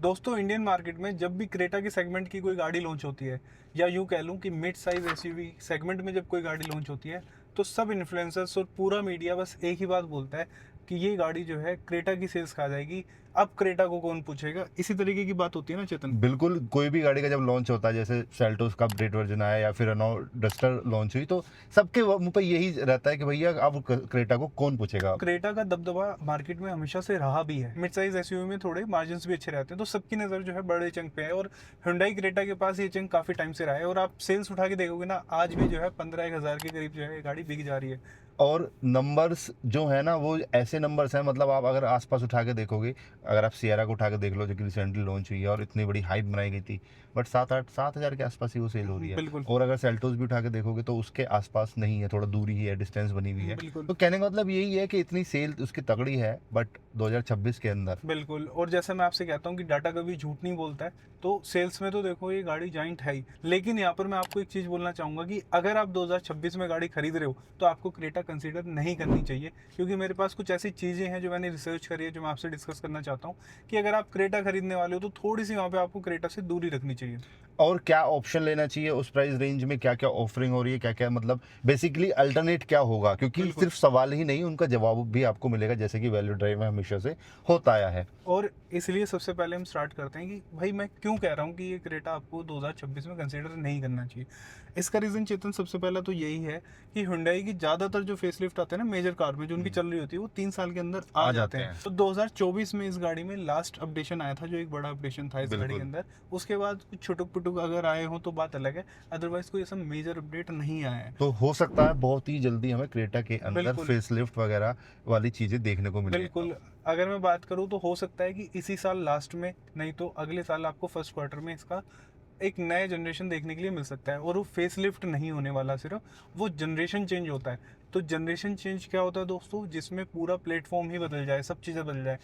दोस्तों Indian market में जब भी क्रेटा के सेगमेंट की कोई गाड़ी लॉन्च होती है, या यूं कह लूं कि मिड साइज एसयूवी सेगमेंट में जब कोई गाड़ी लॉन्च होती है, तो सब इन्फ्लुएंसर्स और पूरा मीडिया बस एक ही बात बोलता है कि ये गाड़ी जो है क्रेटा की सेल्स खा जाएगी। अब क्रेटा को कौन पूछेगा, इसी तरीके की बात होती है ना चेतन। बिल्कुल, कोई भी गाड़ी का जब लॉन्च होता है, जैसे सेल्टोस का अपडेट वर्जन आया या फिर रेनॉल्ट डस्टर लॉन्च हुई, तो सबके मुंह पे यही रहता है कि भैया अब क्रेटा को कौन पूछेगा। क्रेटा का दबदबा मार्केट में हमेशा से रहा भी है। मिड साइज एसयूवी में थोड़े मार्जिन भी अच्छे रहते हैं, तो सबकी नज़र जो है बड़े चंक पे है, और हुंडई क्रेटा के पास ये चंक काफ़ी टाइम से रहा है। और आप सेल्स उठा के देखोगे ना, आज भी जो है 15,000 के करीब जो है ये गाड़ी बिक जा रही है। और नंबर्स जो है ना, वो ऐसे नंबर्स हैं, मतलब आप अगर आसपास उठा के देखोगे, अगर आप सियरा को उठा के देख लो जो कि रिसेंटली लॉन्च हुई है और इतनी बड़ी हाइप बनाई गई थी, बट 7,000 के आसपास ही वो सेल हो रही है। बिल्कुल और अगर सेल्टोस भी उठा के देखोगे तो उसके आसपास नहीं है, थोड़ा दूरी ही है, डिस्टेंस बनी हुई है। बिल्कुल तो कहने का मतलब यही है कि इतनी सेल उसकी तगड़ी है, बट 2026 के अंदर। बिल्कुल। और जैसे मैं आपसे कहता हूँ कि डाटा कभी झूठ नहीं बोलता है, तो सेल्स में तो देखो ये गाड़ी जाइंट है ही। लेकिन यहाँ पर मैं आपको एक चीज़ बोलना चाहूँगा कि अगर आप 2026 में गाड़ी खरीद रहे हो, तो आपको क्रेटा कंसीडर नहीं करनी चाहिए, क्योंकि मेरे पास कुछ ऐसी चीज़ें हैं जो मैंने रिसर्च करी है, जो मैं आपसे डिस्कस करना चाहता हूँ कि अगर आप क्रेटा खरीदने वाले हो तो थोड़ी सी वहाँ पे आपको क्रेटा से दूरी रखनी चाहिए। और क्या ऑप्शन लेना चाहिए उस प्राइस रेंज में, क्या क्या ऑफरिंग हो रही है, क्या क्या मतलब बेसिकली अल्टरनेट क्या होगा, क्योंकि बिल्कुल। सिर्फ सवाल ही नहीं, उनका जवाब भी आपको मिलेगा, जैसे कि वैल्यू ड्राइव में हमेशा से होता आया है। और इसलिए सबसे पहले हम स्टार्ट करते हैं कि भाई मैं क्यों कह रहा हूँ कि ये क्रेटा आपको 2026 में कंसीडर नहीं करना चाहिए। इसका रीज़न चेतन सबसे पहला तो यही है कि हुंडई की ज़्यादातर जो फेसलिफ्ट आते हैं ना मेजर कार में, जो उनकी चल रही होती है, वो 3 साल के अंदर आ जाते हैं। तो 2024 में इस गाड़ी में लास्ट अपडेशन आया था, जो एक बड़ा अपडेशन था इस गाड़ी के अंदर। उसके बाद कुछ छुटुक पुटुक अगर आए हों तो बात अलग है, अदरवाइज कोई ऐसा मेजर अपडेट नहीं आया है। तो हो सकता है बहुत ही जल्दी हमें क्रेटा के अंदर बिल्कुल फेसलिफ्ट वगैरह वाली चीजें देखने को मिलेगी। बिल्कुल। अगर मैं बात करूँ तो हो सकता है कि इसी साल लास्ट में, नहीं तो अगले साल आपको फर्स्ट क्वार्टर में इसका एक नया जनरेशन देखने के लिए मिल सकता है। और वो फेस लिफ्ट नहीं होने वाला, सिर्फ वो जनरेशन चेंज होता है। तो जनरेशन चेंज क्या होता है दोस्तों, जिसमें पूरा प्लेटफॉर्म ही बदल जाए, सब चीज़ें बदल जाए।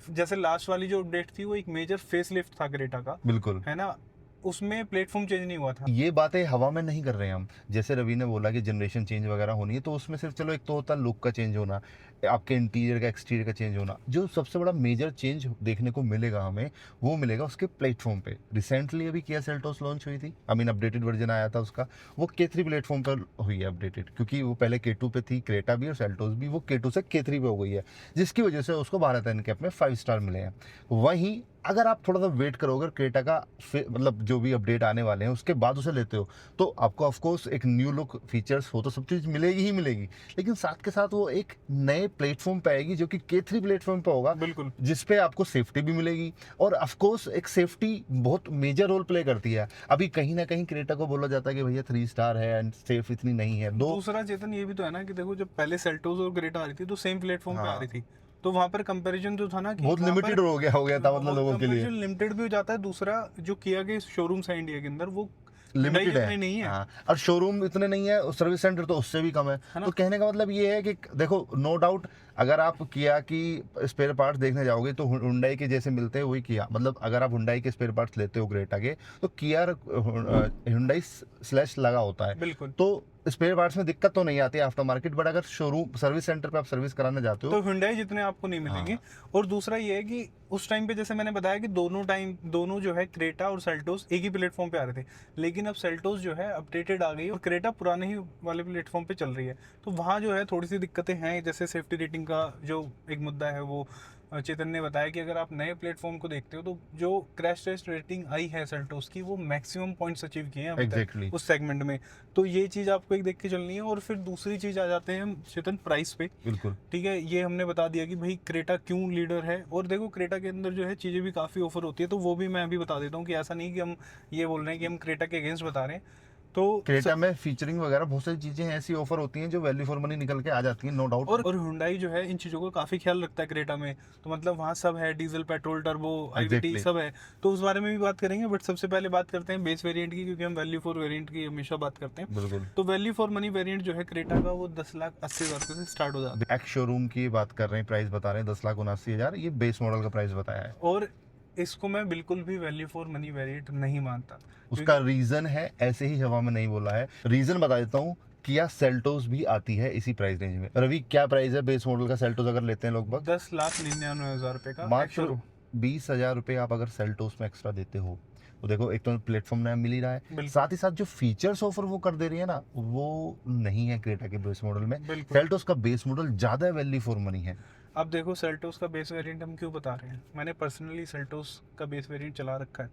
जैसे लास्ट वाली जो अपडेट थी वो एक मेजर फेस लिफ्ट था क्रेटा का, बिल्कुल, है ना, उसमें प्लेटफॉर्म चेंज नहीं हुआ था। ये बातें हवा में नहीं कर रहे हैं हम। जैसे रवि ने बोला कि जनरेशन चेंज वगैरह होनी है, तो उसमें सिर्फ चलो एक तो होता है लुक का चेंज होना, आपके इंटीरियर का एक्सटीरियर का चेंज होना। जो सबसे बड़ा मेजर चेंज देखने को मिलेगा हमें, वो मिलेगा उसके प्लेटफॉर्म पे। रिसेंटली अभी किया सेल्टोस लॉन्च हुई थी, आई मीन अपडेटेड वर्जन आया था उसका, वो K3 प्लेटफॉर्म पर हुई है अपडेटेड, क्योंकि वो पहले K2 पे थी क्रेटा भी और सेल्टोस भी, वो K2 से K3 पे हो गई है, जिसकी वजह से उसको भारत एनकैप में 5 स्टार मिले हैं। वहीं अगर आप थोड़ा सा वेट करोगे क्रेटा का मतलब जो भी अपडेट आने वाले हैं उसके बाद उसे लेते हो, तो आपको ऑफकोर्स एक न्यू लुक, फीचर्स हो तो सब चीज़ मिलेगी ही मिलेगी, लेकिन साथ के साथ वो एक नए प्लेटफॉर्म पे आएगी जो कि K3 प्लेटफॉर्म पे होगा, बिल्कुल जिसपे आपको सेफ्टी भी मिलेगी। और ऑफकोर्स एक सेफ्टी बहुत मेजर रोल प्ले करती है। अभी कहीं ना कहीं क्रेटा को बोला जाता है कि भैया 3 स्टार है एंड सेफ इतनी नहीं है। दूसरा चेतन ये भी तो है ना कि देखो, जब पहले सेल्टोस और क्रेटा आ रही थी तो सेम प्लेटफॉर्म पे आ हाँ, रही थी, तो वहां पर कंपैरिजन जो था ना कि बहुत वहां पर लिमिटेड हो गया था मतलब लोगों के लिए। कंपैरिजन लिमिटेड भी हो जाता है। दूसरा जो किया के शोरूम्स है इंडिया के अंदर, वो हुंडई लिमिटेड जितने है, नहीं है, हाँ, और शोरूम इतने नहीं है, सर्विस सेंटर तो उससे भी कम है। है ना। तो कहने का मतलब ये है कि देखो, नो डाउट, अगर आप किया की स्पेयर पार्ट्स देखने जाओगे तो हुंडई के जैसे मिलते हैं वही किया, मतलब अगर आप हुंडई के स्पेयर पार्ट्स लेते हो क्रेटा के, तो किया हुंडई स्लैश लगा होता है। बिल्कुल। तो स्पेयर पार्ट्स में दिक्कत तो नहीं आती आफ्टर मार्केट, बट अगर शोरूम सर्विस सेंटर पे आप सर्विस कराने जाते हो, तो हुंडई जितने आपको नहीं मिलेंगे। हाँ, और दूसरा ये है कि उस टाइम पे जैसे मैंने बताया कि दोनों जो है क्रेटा और सेल्टोस एक ही प्लेटफॉर्म पे आ रहे थे, लेकिन अब सेल्टोस जो है अपडेटेड आ गई और क्रेटा पुराने ही वाले प्लेटफॉर्म पे चल रही है। तो वहाँ जो है थोड़ी सी दिक्कतें हैं, जैसे सेफ्टी रेटिंग का जो एक मुद्दा है, वो चेतन ने बताया कि अगर आप नए प्लेटफॉर्म को देखते हो तो जो क्रैश टेस्ट रेटिंग आई है सेल्टोस की, वो मैक्सिमम पॉइंट्स अचीव किए हैं अभी एग्जैक्टली, तक उस सेगमेंट में। तो ये चीज़ आपको एक देख के चलनी है। और फिर दूसरी चीज़ आ जाते हैं हम चेतन प्राइस पे। बिल्कुल। ठीक है, ये हमने बता दिया कि भाई क्रेटा क्यों लीडर है। और देखो क्रेटा के अंदर जो है चीज़ें भी काफ़ी ऑफर होती है, तो वो भी मैं अभी बता देता हूँ कि ऐसा नहीं कि हम ये बोल रहे हैं कि हम क्रेटा के अगेंस्ट बता रहे हैं। तो क्रेटा में फीचरिंग वगैरह बहुत सारी चीजें ऐसी ऑफर होती हैं जो वैल्यू फॉर मनी निकल के आ जाती हैं, नो डाउट। और हुंडई जो है इन चीज़ों का काफ़ी ख्याल रखता है क्रेटा में। तो मतलब वहाँ सब है, diesel, petrol, turbo, IVT exactly, सब है। तो उस बारे में भी बात करेंगे, बट सबसे पहले बात करते हैं बेस वेरिएंट की, क्योंकि हम वैल्यू फॉर वेरिएंट की हमेशा बात करते हैं। बिल्कुल। तो वैल्यू फॉर मनी वेरिएंट जो है क्रेटा का, वो 10,80,000 रुपये से स्टार्ट हो जाता एक्स शोरूम की बात कर रहे हैं, प्राइस बता रहे हैं 10,79,000, ये बेस मॉडल का प्राइस बताया है। है। और इसको मैं बिल्कुल भी वैल्यू फॉर मनी वेरिएंट नहीं मानता। उसका रीजन है, ऐसे ही हवा में नहीं बोला है, रीजन बता देता हूँ। किया सेल्टोस भी आती है इसी प्राइस रेंज में। रवि क्या प्राइस है बेस मॉडल का सेल्टोस अगर लेते हैं लोग? 10,99,000 रुपये का मात्र शोरूम 20,000 रुपये आप अगर सेल्टोस में एक्स्ट्रा देते हो तो देखो एक तो प्लेटफॉर्म नया मिल ही रहा है, बिल्कुल। साथ ही साथ जो फीचर्स ऑफर वो कर दे रही है ना वो नहीं है क्रेटा के बेस मॉडल में। बिल्कुल। सेल्टोस का बेस मॉडल ज़्यादा वैल्यू फॉर मनी है। अब देखो सेल्टोस का बेस वेरिएंट हम क्यों बता रहे हैं, मैंने पर्सनली सेल्टोस का बेस वेरिएंट चला रखा है,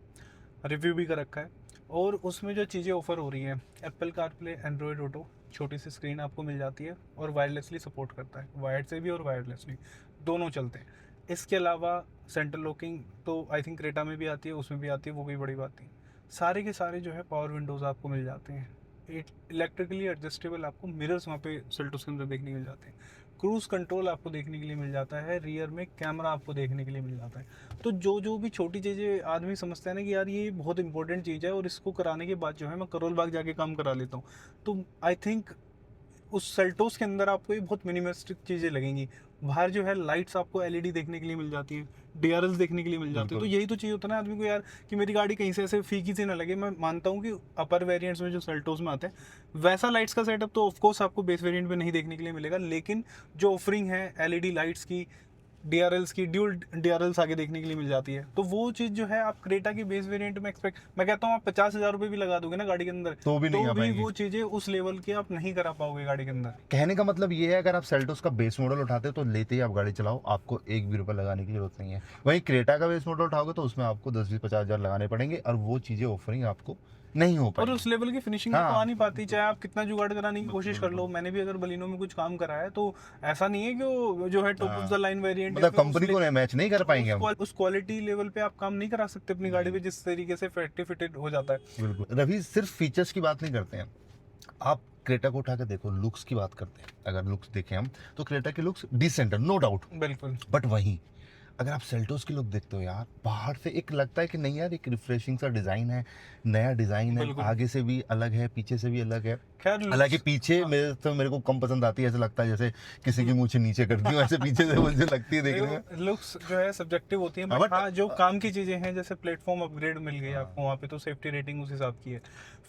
रिव्यू भी कर रखा है, और उसमें जो चीज़ें ऑफर हो रही हैं, एप्पल कारप्ले, एंड्रॉयड ऑटो, छोटी सी स्क्रीन आपको मिल जाती है, और वायरलेसली सपोर्ट करता है, वायर्ड से भी और वायरलेसली दोनों चलते हैं। इसके अलावा सेंट्रल लॉकिंग तो आई थिंक क्रेटा में भी आती है, उसमें भी आती है, वो कोई बड़ी बात नहीं। सारे के सारे जो है पावर विंडोज़ आपको मिल जाते हैं, इलेक्ट्रिकली एडजस्टेबल आपको मिरर्स वहाँ पे सेल्टोस के अंदर देखने को मिल जाते हैं, क्रूज कंट्रोल आपको देखने के लिए मिल जाता है, रियर में कैमरा आपको देखने के लिए मिल जाता है। तो जो भी छोटी चीज़ें आदमी समझता है ना कि यार ये बहुत इंपॉर्टेंट चीज़ है और इसको कराने के बाद जो है मैं करोल बाग जाके काम करा लेता हूँ, तो आई थिंक उस सेल्टोस के अंदर आपको ये बहुत मिनिमलिस्टिक चीज़ें लगेंगी। बाहर जो है लाइट्स आपको एलईडी देखने के लिए मिल जाती है, डीआरएल्स देखने के लिए मिल जाते हैं। तो यही तो चाहिए होता है ना आदमी को यार, कि मेरी गाड़ी कहीं से ऐसे फीकी सी ना लगे। मैं मानता हूँ कि अपर वेरिएंट्स में जो सेल्टोस में आते हैं वैसा लाइट्स का सेटअप तो ऑफकोर्स आपको बेस वेरिएंट में नहीं देखने के लिए मिलेगा, लेकिन जो ऑफरिंग है एलईडी लाइट्स की, डीआरएल्स की, ड्यूल डीआरएल्स आगे देखने के लिए मिल जाती है, तो वो चीज़ जो है आप क्रेटा की बेस वेरिएंट में एक्सपेक्ट, मैं कहता हूँ आप 50,000 रुपये भी लगा दोगे ना गाड़ी के अंदर तो भी नहीं आ पाएंगे। वो चीज़ें उस लेवल की आप नहीं करा पाओगे गाड़ी के अंदर। कहने का मतलब ये है अगर आप सेल्टोस का बेस मॉडल उठाते हो तो लेते ही आप गाड़ी चलाओ, आपको एक भी रुपया लगाने की जरूरत नहीं है। वहीं क्रेटा का बेस मॉडल उठाओगे तो उसमें आपको 10-20-50,000 लगाने पड़ेंगे और वो चीज़ें ऑफरिंग आपको नहीं हो और पाएगी। उस लेवल की फिनिशिंग तो हाँ। आ नहीं पाती, चाहे आप कितना जुगाड़ कराने की कोशिश कर लो। मैंने भी अगर बलिनो में कुछ काम करा है तो ऐसा नहीं है कि वो जो है top of the line variant, मतलब कंपनी को मैच नहीं कर पाएंगे हम। उस क्वालिटी लेवल पे आप काम नहीं करा सकते अपनी गाड़ी पे जिस तरीके से फिटेड हो जाता है। बिल्कुल। रवि सिर्फ फीचर्स की बात नहीं करते हैं, आप क्रेटा को उठा के देखो, लुक्स की बात करते हैं। अगर लुक्स देखें हम तो क्रेटा के लुक्स डिसेंट है, नो डाउट, बिल्कुल। बट वहीं अगर आप सेल्टोस की लुक देखते हो यार, बाहर से एक लगता है कि नहीं यार एक रिफ्रेशिंग सा डिजाइन है, नया डिजाइन है, बिल्कुल। आगे से भी अलग है, पीछे से भी अलग है। खैर हालांकि पीछे मेरे को कम पसंद आती है, ऐसा लगता है जैसे किसी की मूंछ नीचे कर दी हो, ऐसे पीछे से मुझे लगती है देखने में। लुक्स जो है सब्जेक्टिव होती है, हाँ, बट but- हाँ जो काम की चीजें हैं जैसे प्लेटफॉर्म अपग्रेड मिल गई आपको वहाँ पे, तो सेफ्टी रेटिंग उस हिसाब की है,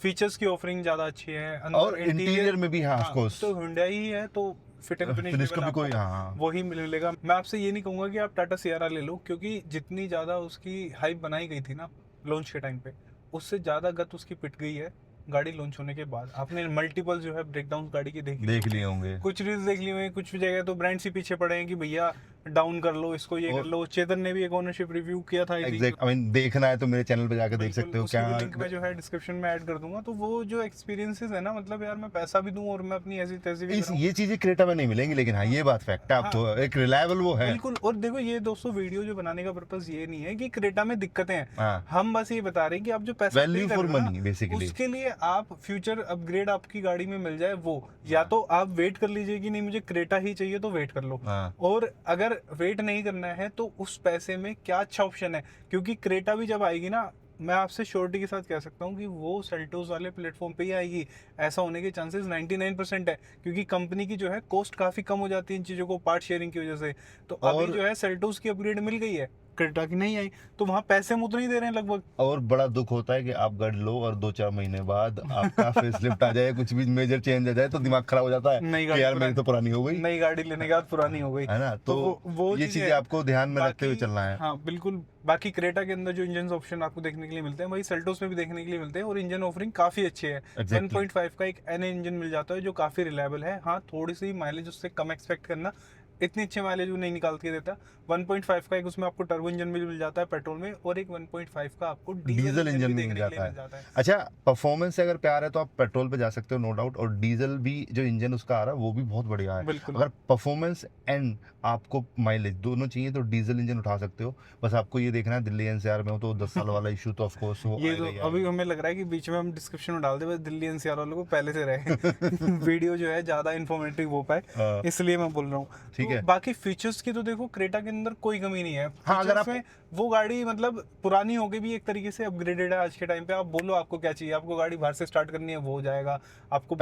फीचर्स की ऑफरिंग ज्यादा अच्छी है, और इंटीरियर में भी हाँ ऑफ कोर्स तो Hyundai ही है तो फिट एंड फिनिश फिनिश का भी कोई हाँ वही मिलेगा। मैं आपसे ये नहीं कहूंगा कि आप टाटा सियारा ले लो, क्योंकि जितनी ज्यादा उसकी हाइप बनाई गई थी ना लॉन्च के टाइम पे, उससे ज्यादा गत उसकी पिट गई है गाड़ी लॉन्च होने के बाद। आपने मल्टीपल जो है ब्रेकडाउन गाड़ी की देख लिए होंगे। कुछ रील्स देख ली हुई, कुछ जगह तो ब्रांड से पीछे पड़े हैं कि भैया डाउन कर लो इसको, ये कर लो। चेतन ने भी एक ओनरशिप रिव्यू किया था, एग्जैक्ट, आई मीन देखना है तो मेरे चैनल पे जाकर देख सकते हो, क्या लिंक में जो है डिस्क्रिप्शन में ऐड कर दूंगा। तो वो जो एक्सपीरियंसेस है ना, मतलब यार मैं पैसा भी दूं और मैं अपनी ऐसी तैसी भी कराऊं। ये चीजें क्रेटा में नहीं मिलेंगी, लेकिन हाँ ये बात फैक्ट है, आप तो एक रिलायबल वो है। बिल्कुल। और देखो ये दोस्तों वीडियो जो बनाने का पर्पस ये नहीं है कि क्रेटा में दिक्कतें हैं, हाँ। हम बस ये बता रहे हैं कि आप जो पैसा वैल्यू फॉर मनी बेसिकली, उसके लिए आप फ्यूचर अपग्रेड आपकी गाड़ी में मिल जाए वो, या तो आप वेट कर लीजिए कि नहीं मुझे क्रेटा ही चाहिए तो वेट कर लो, हाँ। और अगर वेट नहीं करना है तो उस पैसे में क्या अच्छा ऑप्शन है, क्योंकि क्रेटा भी जब आएगी ना, मैं आपसे श्योरिटी के साथ कह सकता हूँ कि वो सेल्टोस वाले प्लेटफॉर्म पे ही आएगी। ऐसा होने के चांसेस 99% है, क्योंकि कंपनी की जो है कॉस्ट काफ़ी कम हो जाती है इन चीज़ों को पार्ट शेयरिंग की वजह से। तो अभी जो है सेल्टोस की अपग्रेड मिल गई है, क्रेटा की नहीं आई, तो वहाँ पैसे हम उतने ही दे रहे हैं लगभग। और बड़ा दुख होता है कि आप गाड़ी लो और 2-4 महीने बाद आपका फेसलिफ्ट आ जाए, कुछ भी मेजर चेंज आ जाए तो दिमाग खराब हो जाता है कि यार मेरी तो पुरानी हो गई, नई गाड़ी लेने के बाद पुरानी हो गई, है ना। तो वो ये चीजें आपको ध्यान में रखते हुए चलना है। हाँ बिल्कुल। बाकी क्रेटा के अंदर जो इंजन ऑप्शन आपको देखने के लिए मिलते हैं वही सेल्टोस में भी देखने के लिए मिलते हैं, और इंजन ऑफरिंग काफी अच्छी है। 1.5 का एक एन इंजन मिल जाता है जो काफी रिलायबल है। हाँ थोड़ी सी माइलेज उससे कम एक्सपेक्ट करना, इतनी अच्छे माइलेज वो नहीं निकाल के देता। 1.5 का एक उसमें आपको टर्बो इंजन भी मिल जाता है पेट्रोल में, और एक 1.5 का आपको डीजल इंजन भी मिल जाता है। अच्छा, परफॉर्मेंस से अगर प्यार है तो आप पेट्रोल पे जा सकते हो नो डाउट, और डीजल भी जो इंजन उसका आ रहा है वो भी बहुत बढ़िया है। अगर परफॉर्मेंस एंड आपको माइलेज दोनों चाहिए तो डीजल इंजन उठा सकते हो। बस आपको ये देखना है दिल्ली एनसीआर में हो तो 10 साल वाला इशू तो ऑफ कोर्स वो ये तो अभी हमें लग रहा है कि बीच में हम डिस्क्रिप्शन में डाल दे, बस दिल्ली एनसीआर वालों को पहले से रहे वीडियो जो है ज्यादा इन्फॉर्मेटिव हो पाए, इसलिए मैं बोल रहा हूँ। ठीक है। बाकी फीचर्स की तो देखो क्रेटा के अंदर कोई कमी नहीं है। हाँ, अगर आप वो गाड़ी मतलब पुरानी हो गई भी एक तरीके से अपग्रेडेड है आज के टाइम पे। आप बोलो आपको क्या चाहिए, आपको गाड़ी बाहर से स्टार्ट करनी है वो हो जाएगा, आपको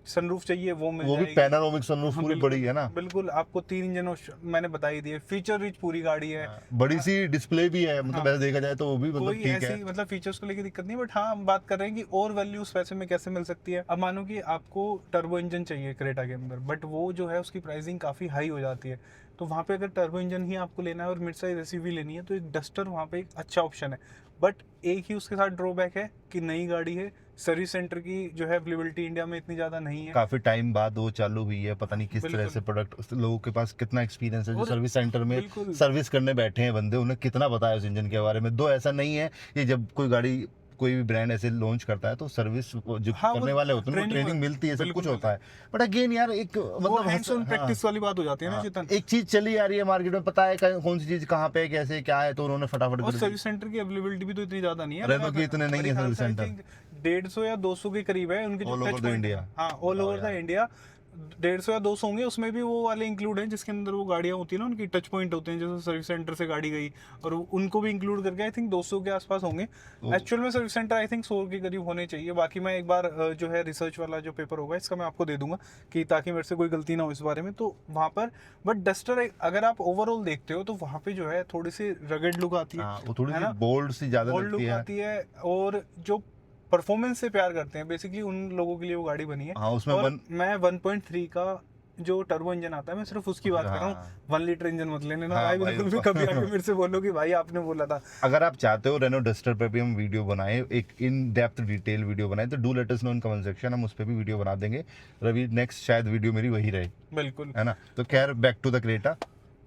सनरूफ चाहिए वो मिल जाएगी, वो भी पैनोरामिक सनरूफ पूरी बड़ी है ना। बिल्कुल। आपको 3 इंजन मैंने बता ही दिए, फीचर रिच पूरी गाड़ी है, बड़ी सी डिस्प्ले भी है, मतलब ऐसे देखा जाए तो वो भी मतलब ठीक है, मतलब फीचर्स को लेके दिक्कत नहीं। बट हाँ हम बात कर रहे हैं कि और वैल्यू उस पैसे में कैसे मिल सकती है। अब मानो कि आपको टर्बो इंजन चाहिए क्रेटा के अंदर, बट वो जो है उसकी प्राइसिंग काफी हाई हो जाती है। तो वहाँ पे अगर टर्बो इंजन ही आपको लेना है और मिड साइज एसयूवी लेनी है तो एक डस्टर वहाँ पे एक अच्छा ऑप्शन है। बट एक ही उसके साथ ड्रॉबैक है कि नई गाड़ी है, सर्विस सेंटर की जो है अवेलेबिलिटी इंडिया में इतनी ज़्यादा नहीं है। काफी टाइम बाद वो चालू हुई है, पता नहीं किस तरह बिल्कुल। से प्रोडक्ट, लोगों के पास कितना एक्सपीरियंस है जो और सर्विस सेंटर में बिल्कुल सर्विस करने बैठे हैं बंदे, उन्हें कितना पता है उस इंजन के बारे में। दो ऐसा नहीं है कि जब कोई गाड़ी, कोई भी ब्रांड ऐसे लॉन्च करता है तो सर्विस जो हाँ, वो करने वाले होते हैं उनको ट्रेनिंग ट्रेनिंग मिलती है, सब बिल्कुल कुछ होता है। बट अगेन यार एक वो मतलब हैंड्स ऑन हाँ, प्रैक्टिस वाली बात हो जाती है ना हाँ, चेतन। एक चीज चली आ रही है मार्केट में, पता है कौन सी चीज कहाँ पे कैसे क्या है, तो उन्होंने फटाफट और कर दी। सर्विस सेंटर की अवेलेबिलिटी भी तो इतनी ज्यादा नहीं है। रेनो की इतने नहीं है सर्विस सेंटर। 150 या 200 के करीब है उनके जो All over touch the point है। India। हाँ, ऑल बताओ ओवर द यार। इंडिया 150 या 200 होंगे, उसमें भी वो वाले इंक्लूड हैं जिसके अंदर वो गाड़ियाँ होती है ना, उनकी टच पॉइंट होते हैं, जैसे सर्विस सेंटर से गाड़ी गई और उनको भी इंक्लूड करके आई थिंक 200 के आसपास होंगे। तो एक्चुअल में सर्विस सेंटर आई थिंक 100 के करीब होने चाहिए। बाकी मैं एक बार जो है रिसर्च वाला जो पेपर होगा इसका मैं आपको दे दूंगा कि ताकि मेरे से कोई गलती ना हो इस बारे में। तो वहाँ पर बट डस्टर अगर आप ओवरऑल देखते हो तो वहाँ पे जो है थोड़ी सी रगड लुक आती है, हाँ, वो थोड़ी है सी ना, बोल्ड सी ज्यादा बोल्ड लगती लुक है। आती है। और जो परफॉर्मेंस से प्यार करते हैं बेसिकली उन लोगों के लिए वो गाड़ी बनी है। हाँ, उसमें और मैं 1.3 का जो टर्बो इंजन आता है मैं सिर्फ उसकी बात कर रहा हूँ। हाँ 1 लीटर इंजन मत लेने ना हाँ भाई, भाई, बिल्कुल भी कभी आके मेरे से बोलो कि भाई आपने बोला था। अगर आप चाहते हो रेनो डस्टर पे भी हम वीडियो बनाएं, एक इन डेप्थ डिटेल वीडियो बनाएं, तो do let us know in comment section, हम उस पे भी वीडियो बना देंगे। रवि नेक्स्ट शायद वीडियो मेरी वही रहे, बिल्कुल। है ना। तो खैर बैक टू द क्रेटा।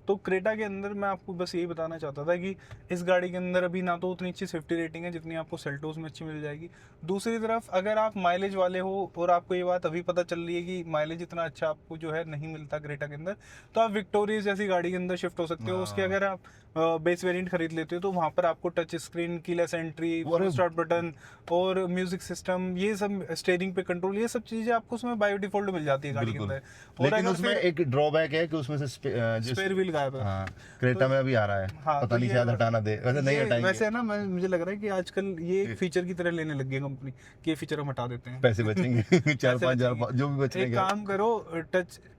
तो क्रेटा के अंदर मैं आपको बस यही बताना चाहता था कि इस गाड़ी के अंदर अभी ना तो उतनी अच्छी सेफ्टी रेटिंग है जितनी आपको सेल्टोस में अच्छी मिल जाएगी। दूसरी तरफ अगर आप माइलेज वाले हो और आपको ये बात अभी पता चल रही है कि माइलेज इतना अच्छा आपको जो है नहीं मिलता क्रेटा के अंदर, तो आप विक्टोरिया जैसी गाड़ी के अंदर शिफ्ट हो सकते हो। उसके अगर आप बेस वेरिएंट खरीद लेते हो तो वहाँ पर आपको touch screen, keyless entry, start button और म्यूजिक सिस्टम, ये सब स्टीयरिंग पे कंट्रोल, ये सब चीज़ें आपको उसमें बाय डिफॉल्ट मिल जाती है गाड़ी के बिल्कुल। अंदर। और लेकिन अगर उसमें एक ड्रॉबैक है कि उसमें से स्पेयर व्हील गायब है। हाँ, क्रेटा में अभी आ रहा है, हाँ, पता तो नहीं ये शायद हटाना दे, वैसे नहीं हटाएंगे, वैसे है ना, मैं मुझे लग रहा है कि आजकल ये एक फीचर की तरह लेने लग गई कंपनी कि ये फीचर हम हटा देते हैं, पैसे बचेंगे 4-5 पैसे हजार बचेंगे। जो भी बच एक रहे काम करो,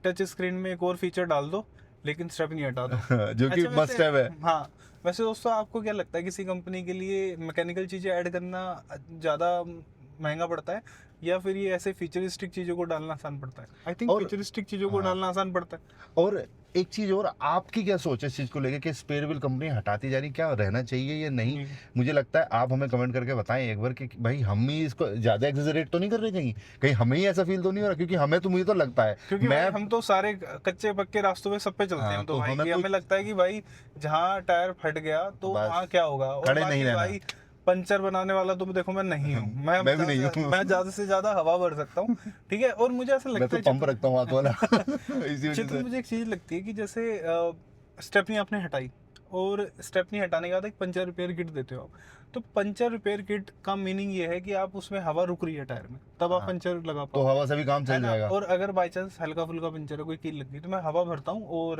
टच स्क्रीन में एक और फीचर डाल दो लेकिन स्टेप नहीं हटा दो। जो कि अच्छा, मस्ट हैव है। हाँ, वैसे दोस्तों आपको क्या लगता है किसी कंपनी के लिए मैकेनिकल चीज़ें ऐड करना ज़्यादा महंगा पड़ता है या फिर ये ऐसे फीचरिस्टिक चीज़ों को डालना आसान पड़ता है? आई थिंक और फीचरिस्टिक चीज़ों को हाँ। डालना आसान पड़ता है। और एक चीज और, आपकी क्या सोच है इस चीज को लेके कि स्पेयर व्हील कंपनी हटाती जा रही, क्या रहना चाहिए या नहीं? मुझे लगता है आप हमें कमेंट करके बताएं एक बार कि भाई हम ही इसको ज्यादा एक्सेजरेट तो नहीं कर रहे, कहीं कहीं हमें ही ऐसा फील तो नहीं हो रहा, क्योंकि हमें तो मुझे तो लगता है, क्योंकि मैं भाई हम तो सारे कच्चे पक्के रास्तों पे सब पे चलते हैं हाँ, हम तो तो भाई, हमें कि तो हमें लगता है कि भाई जहाँ टायर फट गया तो बस वहाँ क्या होगा, और खड़े बाकी नहीं रहना। भाई पंचर बनाने वाला तो देखो मैं नहीं हूँ। मैं भी नहीं हूँ। मैं ज्यादा से ज्यादा हवा भर सकता हूँ, ठीक है। और मुझे ऐसा मैं लगता तो है पंप रखता हूँ हाथ वाला इसी वजह चित्र, से। मुझे एक चीज लगती है कि जैसे स्टेपनी आपने हटाई और स्टेपनी हटाने के बाद एक पंचर रिपेयर किट देते हो आप, तो पंचर रिपेयर किट का मीनिंग ये है कि आप उसमें हवा रुक रही है टायर में, तब आप हाँ, पंचर लगा तो पाओ, हवा से भी काम है चल ना। जाएगा। और अगर बाई चांस हल्का फुल्का पंचर है, कोई कील लग गई, तो मैं हवा भरता हूँ और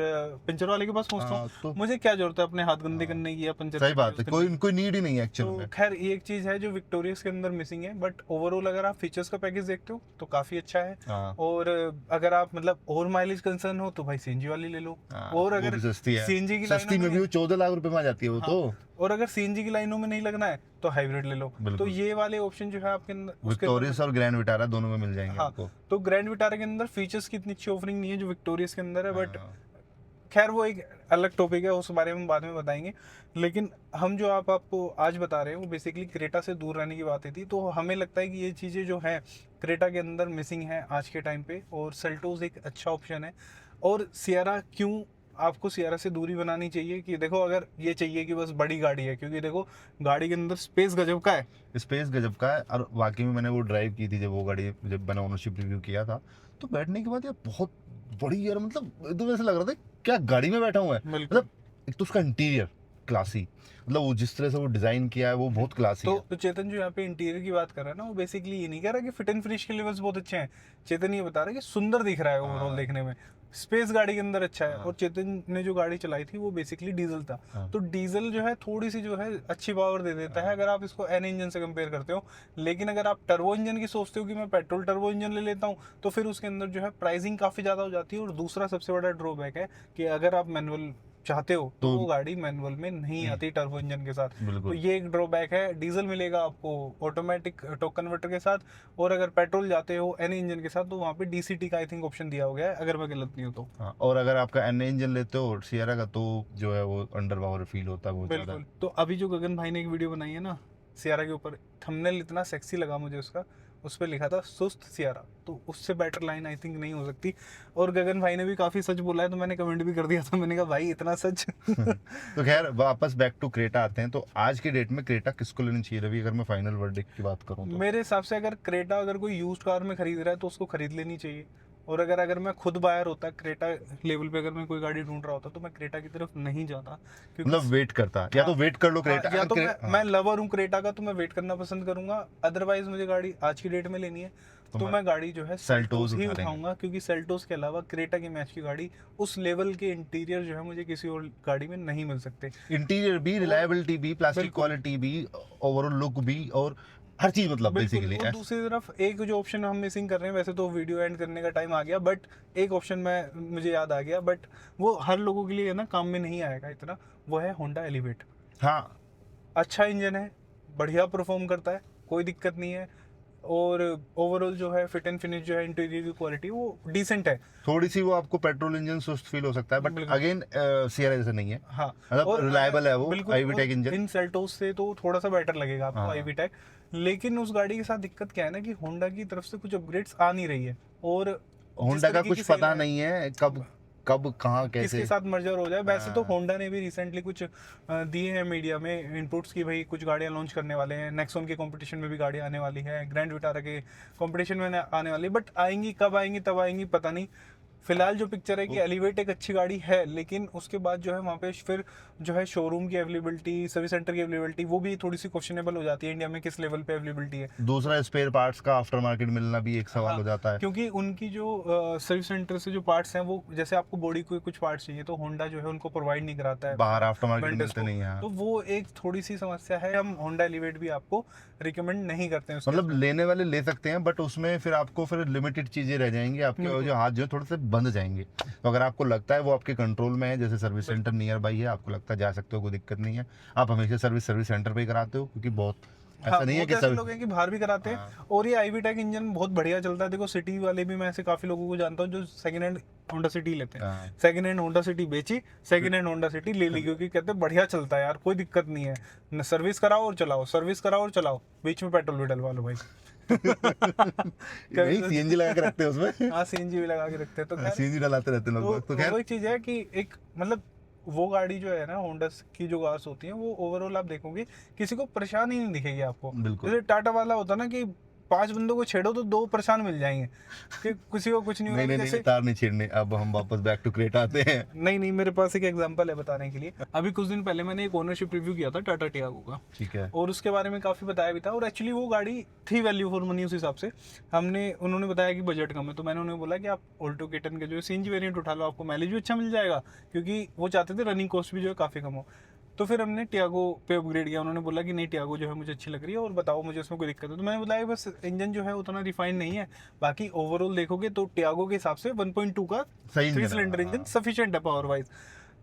पंचर वाले के पास पहुंचता हाँ, हूँ। तो मुझे क्या जरूरत है अपने हाथ गंदे हाँ, करने की या पंचर सही किट बात यूज है, करने कोई कोई नीड ही नहीं है की। एक्चुअल तो में। खैर ये एक चीज है जो विक्टोरियस के अंदर मिसिंग है, बट ओवरऑल अगर आप फीचर्स का पैकेज देखते हो तो काफी अच्छा है। हाँ, और अगर आप मतलब और माइलेज कंसर्न हो तो भाई सीएनजी वाली ले लो। हाँ, और वो अगर भी सस्ती है, सीएनजी की सस्ती लाइनों में भी वो 14 लाख रुपए में आ जाती है वो हाँ, तो। और अगर सीएनजी की लाइनों में नहीं लगना है तो हाइब्रिड ले लो। तो बिल्कुल। ये वाले ऑप्शन जो है आपके अंदर उसके विक्टोरियस और ग्रैंड विटारा दोनों में मिल जाएंगे हाँ, आपको। तो ग्रैंड विटारा के अंदर फीचर्स की इतनी अच्छी ऑफरिंग नहीं है जो विक्टोरियस के अंदर है, बट हाँ, खैर वो एक अलग टॉपिक है, उस बारे में बाद में बताएंगे। लेकिन हम जो आपको आज बता रहे हैं वो बेसिकली क्रेटा से दूर रहने की बातें थी, तो हमें लगता है कि ये चीज़ें जो हैं क्रेटा के अंदर मिसिंग है आज के टाइम पे, और सेल्टोस एक अच्छा ऑप्शन है। और सियारा क्यों आपको सियारा से दूरी बनानी चाहिए, कि देखो अगर ये चाहिए कि बस बड़ी गाड़ी है, क्योंकि देखो गाड़ी के अंदर स्पेस गजब का है, स्पेस गजब का है। और वाकई में मैंने वो ड्राइव की थी जब वो गाड़ी, जब मैंने ओनरशिप रिव्यू किया था, तो बैठने के बाद यार बहुत बड़ी, यार मतलब एकदम ऐसा लग रहा था क्या गाड़ी में बैठा हुआ है। बिल्कुल। मतलब एक तो उसका इंटीरियर क्लासी, मतलब वो जिस तरह से वो डिजाइन किया है वो बहुत क्लासी है। तो चेतन जो यहाँ पे इंटीरियर की बात कर रहा है ना, वो बेसिकली ये नहीं कह रहा कि फिट एंड फिनिश के लेवल्स बहुत अच्छे हैं। चेतन ये बता रहा है कि सुंदर दिख रहा है ओवरऑल देखने में, स्पेस गाड़ी के अंदर अच्छा है। और चेतन ने जो गाड़ी चलाई थी वो बेसिकली डीजल था, तो डीजल जो है थोड़ी सी जो है अच्छी पावर दे देता है अगर आप इसको एन इंजन से कंपेयर करते हो। लेकिन अगर आप टर्बो इंजन की सोचते हो कि मैं पेट्रोल टर्बो इंजन ले लेता हूँ, तो फिर उसके अंदर जो है प्राइसिंग काफ़ी ज़्यादा हो जाती है। और दूसरा सबसे बड़ा ड्रॉबैक है कि अगर आप मैनुअल चाहते हो तो तो वो गाड़ी मैनुअल में नहीं आती टर्बो इंजन के साथ। तो बिल्कुल ये एक ड्रॉबैक है। डीजल मिलेगा आपको ऑटोमेटिक टॉर्क कन्वर्टर के साथ, और अगर पेट्रोल जाते हो एनी इंजन के साथ तो वहाँ पे डीसीटी का आई थिंक ऑप्शन दिया हो गया है, अगर मैं गलत नहीं हूँ तो। हाँ, और अगर आपका एन इंजन लेते हो सियरा का तो जो है वो अंडर पावर फील होता है बहुत ज़्यादा। बिल्कुल। तो अभी जो गगन भाई ने एक वीडियो बनाई है ना सियारा के ऊपर, थंबनेल इतना सेक्सी लगा मुझे उसका, उस पर लिखा था सुस्त सियारा, तो उससे बेटर लाइन आई थिंक नहीं हो सकती। और गगन भाई ने भी काफ़ी सच बोला है, तो मैंने कमेंट भी कर दिया था, मैंने कहा भाई इतना सच। तो खैर वापस बैक टू क्रेटा आते हैं। तो आज की डेट में क्रेटा किसको लेनी चाहिए रवि, अगर मैं फाइनल वर्डिक्ट की बात करूं तो? मेरे हिसाब से अगर क्रेटा अगर कोई यूज्ड कार में खरीद रहा है तो उसको खरीद लेनी चाहिए। और अगर मैं खुद बायर होता क्रेटा लेवल पे, अगर मैं कोई गाड़ी ढूंढ रहा होता तो मैं क्रेटा की तरफ नहीं जाता, क्योंकि मतलब वेट करता, या तो वेट कर लो क्रेटा। या तो मैं लवर हूँ क्रेटा का, तो मैं वेट करना पसंद करूंगा। अदरवाइज मुझे गाड़ी आज की डेट में लेनी है तो मैं गाड़ी जो है सेल्टोस ही उठाऊंगा, क्योंकि सेल्टोस के अलावा क्रेटा की मैच की गाड़ी उस लेवल के इंटीरियर जो है मुझे किसी और गाड़ी में नहीं मिल सकते। इंटीरियर भी, रिलायबिलिटी भी, प्लास्टिक क्वालिटी भी, ओवरऑल लुक भी, और हर चीज मतलब बेसिकली। और दूसरी तरफ एक जो ऑप्शन हम मिसिंग कर रहे हैं, वैसे तो वीडियो एंड करने का टाइम आ गया, बट एक ऑप्शन मुझे याद आ गया, बट वो हर लोगों के लिए है ना काम में नहीं आएगा इतना, वो है होंडा एलिवेट। हाँ, अच्छा इंजन है, बढ़िया परफॉर्म करता है, कोई दिक्कत नहीं है, और ओवरऑल जो है फिट एंड फिनिश जो है इंटीरियर की क्वालिटी वो डिसेंट है। थोड़ी सी वो आपको पेट्रोल इंजन सुस्त फील हो सकता है, बट अगेन सियरा जैसा नहीं है। हाँ, मतलब रिलायबल है वो बिल्कुल। I-VTEC engine. इन सेल्टोस से तो थोड़ा सा बेटर लगेगा आपको हाँ। आईवीटेक, लेकिन उस गाड़ी के साथ दिक्कत क्या है ना कि होंडा की तरफ से कुछ अपग्रेड्स आ नहीं रही है, और होंडा का कुछ पता नहीं है कब कब कहाँ कैसे किसके साथ मर्जर हो जाए। वैसे तो हाँ। होंडा ने भी रिसेंटली कुछ दिए हैं मीडिया में इनपुट्स की, भाई कुछ गाड़ियां लॉन्च करने वाले हैं, नेक्सॉन के कंपटीशन में भी गाड़ियां आने वाली है, ग्रैंड विटारा के कंपटीशन में आने वाली, बट आएंगी कब आएंगी तब आएंगी पता नहीं। फिलहाल जो पिक्चर है कि एलिवेट एक अच्छी गाड़ी है, लेकिन उसके बाद जो है वहाँ पे फिर जो है शोरूम की अवेलेबिलिटी, सर्विस सेंटर की अवेलेबिलिटी, वो भी थोड़ी सी क्वेश्चनेबल हो जाती है इंडिया में किस लेवल पे अवेलेबिलिटी है। दूसरा स्पेयर पार्ट्स का आफ्टर मार्केट मिलना भी एक सवाल हो जाता है, क्योंकि उनकी जो सर्विस सेंटर से जो पार्ट्स हैं, वो जैसे आपको बॉडी के कुछ पार्ट्स चाहिए तो होंडा जो है उनको प्रोवाइड नहीं कराता है, बाहर आफ्टर मार्केट वेंडर्स मिलते को। नहीं है। तो वो एक थोड़ी सी समस्या है, हम होंडा एलिवेट भी आपको रिकमेंड नहीं करते हैं मतलब लेने वाले ले सकते हैं, बट उसमें फिर आपको फिर लिमिटेड चीजें रह जाएंगी, आपके जो हाथ जो है थोड़े से बंद जाएंगे। तो अगर आपको लगता है वो आपके कंट्रोल में है, जैसे सर्विस सेंटर नियर बाई है, आपको लगता है जा सकते हो, कोई दिक्कत नहीं है। आप हमेशा सर्विस सेंटर पे ही कराते हो, क्योंकि बहुत ऐसा नहीं है कि ऐसे लोग हैं कि बाहर भी कराते हैं। हाँ। और ये आईवीटेक इंजन बहुत बढ़िया चलता है। देखो सिटी वाले भी, मैं ऐसे काफी लोगों को जानता हूँ जो सेकंड हैंड होंडा सिटी लेते हैं, हाँ। सेकंड हैंड होंडा सिटी बेची, सेकंड हैंड होंडा सिटी ले ली, क्योंकि कहते हैं बढ़िया चलता है यार, कोई दिक्कत नहीं है, सर्विस कराओ और चलाओ, सर्विस कराओ और चलाओ, बीच में पेट्रोल भी डलवा लो भाई। नहीं, सीएनजी लगा के रखते हैं उसमें। हाँ, सीएनजी भी लगा के रखते हैं। तो सीएनजी डलाते रहते हैं लोग। तो खैर वो एक चीज है कि एक मतलब वो गाड़ी जो है ना होंडा की जो कार्स होती हैं, वो ओवरऑल आप देखोगे किसी को परेशान ही नहीं दिखेगी आपको। बिल्कुल। जैसे टाटा वाला होता ना कि 5 बंदों को छेड़ो तो 2 परेशान मिल जाएंगे कि किसी को कुछ नहीं होगा। नहीं, जैसे तार नहीं छेड़ने। अब हम वापस बैक टू क्रेटा आते हैं। नहीं, मेरे पास एक एग्जांपल है बताने के लिए। अभी कुछ दिन पहले मैंने एक ओनरशिप रिव्यू किया था टाटा टियागो का, ठीक है। और उसके बारे में काफ़ी बताया भी था, और एक्चुअली वो गाड़ी थी वैल्यू फॉर मनी उस हिसाब से। उन्होंने बताया कि बजट कम है, तो मैंने उन्हें बोला कि आप ऑल्टो केटन के जो सीएनजी वेरिएंट उठा लो, आपको माइलेज भी अच्छा मिल जाएगा, क्योंकि वो चाहते थे रनिंग कॉस्ट भी जो है काफ़ी कम हो। तो फिर हमने टियागो पे अपग्रेड किया। उन्होंने बोला कि नहीं, टियागो जो है मुझे अच्छी लग रही है, और बताओ मुझे उसमें कोई दिक्कत है। तो मैंने बताया बस इंजन जो है उतना रिफाइंड नहीं है, बाकी ओवरऑल देखोगे तो टियागो के हिसाब से 1.2 का 3 सिलेंडर इंजन सफिशिएंट है पावर वाइज।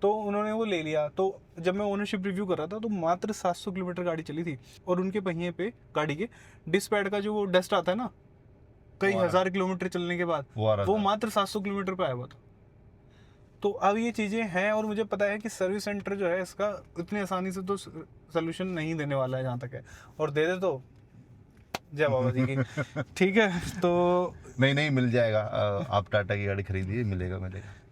तो उन्होंने वो ले लिया। तो जब मैं ओनरशिप रिव्यू कर रहा था तो मात्र 700 किलोमीटर गाड़ी चली थी, और उनके पहिए पे गाड़ी के डिस्क पैड का जो वो डस्ट आता है ना कई हज़ार किलोमीटर चलने के बाद, वो मात्र 700 किलोमीटर पे आया हुआ था। तो अब ये चीज़ें हैं, और मुझे पता है कि सर्विस सेंटर जो है इसका इतनी आसानी से तो सोल्यूशन नहीं देने वाला है जहाँ तक है, और दे दे तो जय बाबा जी की। ठीक है, तो नहीं मिल जाएगा। आप टाटा की गाड़ी खरीदिए, मिलेगा।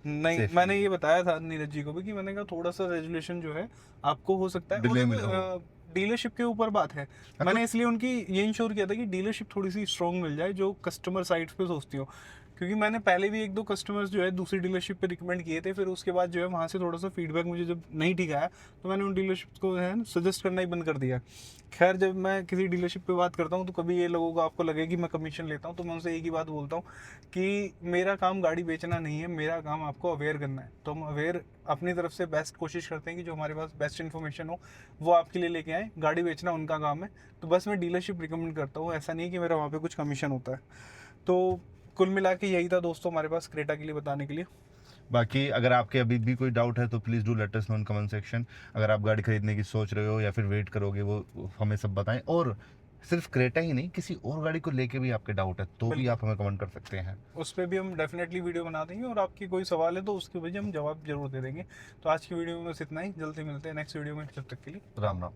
नहीं, मैंने ये बताया था नीरज जी को भी कि मैंने कहा थोड़ा सा रेजुलेशन जो है आपको हो सकता है, डीलरशिप के ऊपर बात है। मैंने इसलिए उनकी ये इंश्योर किया था कि डीलरशिप थोड़ी सी स्ट्रॉन्ग मिल जाए जो कस्टमर साइड पे सोचती हो, क्योंकि मैंने पहले भी 1-2 कस्टमर्स जो है दूसरी डीलरशिप पे रिकमेंड किए थे, फिर उसके बाद जो है वहाँ से थोड़ा सा फीडबैक मुझे जब नहीं ठीक आया तो मैंने उन डीलरशिप को है सजेस्ट करना ही बंद कर दिया। खैर, जब मैं किसी डीलरशिप पे बात करता हूँ तो कभी ये लोगों को आपको लगे कि मैं कमीशन लेता हूँ, तो मैं उनसे एक ही बात बोलता हूँ कि मेरा काम गाड़ी बेचना नहीं है, मेरा काम आपको अवेयर करना है। तो हम अवेयर अपनी तरफ से बेस्ट कोशिश करते हैं कि जो हमारे पास बेस्ट इन्फॉर्मेशन हो वो आपके लिए लेके आए। गाड़ी बेचना उनका काम है, तो बस मैं डीलरशिप रिकमेंड करता हूँ, ऐसा नहीं है कि मेरा वहाँ पे कुछ कमीशन होता है। तो कुल मिला के यही था दोस्तों हमारे पास क्रेटा के लिए बताने के लिए। बाकी अगर आपके अभी भी कोई डाउट है तो please do let us know in comment section. अगर आप गाड़ी खरीदने की सोच रहे हो या फिर वेट करोगे, वो हमें सब बताएं। और सिर्फ क्रेटा ही नहीं, किसी और गाड़ी को लेके भी आपके डाउट है तो भी बिल्कुल। आप हमें कमेंट कर सकते हैं। उस पर भी हम डेफिनेटली वीडियो बना देंगे, और आपकी कोई सवाल है तो उसके वजह हम जवाब जरूर दे देंगे। तो आज की वीडियो में बस इतना ही, जल्दी मिलते हैं नेक्स्ट वीडियो में, तब तक के लिए राम राम।